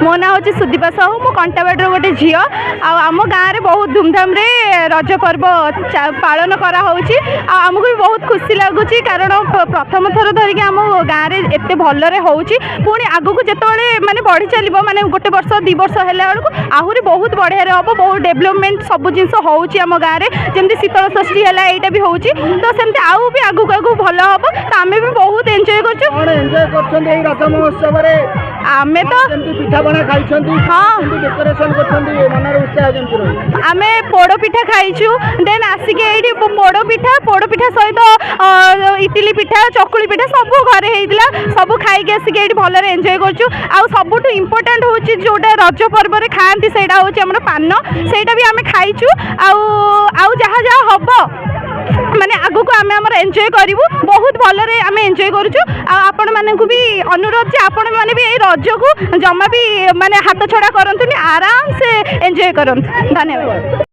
मो ना हूँ सुदीपा साहू मु कंटाबाड़ गोटे झी आम गाँव में बहुत धूमधाम रे रज पर्व पालन कराऊँगी आमको भी बहुत खुशी लगुच कारण प्रथम थर धरिक आम गाँव में एत भलरे होची पुणी आगक जिते माने बढ़ी चलो माने गोटे वर्ष 2 वर्ष है आहरी बहुत बढ़िया हम बहुत डेभलपमेंट सब जिन होची आम गाँव में जमी शीतल षष्ठी है यहाँ भी होची तो सेमती आउ भी आगू आगू भल हम तो आम भी बहुत एंजॉय कर आमे तो पिठा बना खाई हाँ डेकोरेशन कर आमे पोड़ पिठा खाइछु देन आसिक ये पोड़ पिठा सहित इडली पिठा चकुली पिठा सब घरे होता सब खाई आसिक ये भलरे एंजॉय करछु आउ सबुठ इम्पोर्टाट हूँ जोटा रज पर्व खाती से हूँ पान सेटा भी आम खाइछु आउ जहाँ जहाँ हम माने आगु को आमे हमर एंजॉय करिवु बहुत भलरे आमे एंजॉय करूछु आपण माने को भी अनुरोध जे आपण माने भी ए रज को जमा भी माने हाथ छड़ा करंतुनी आराम से एंजॉय करंतु धन्यवाद।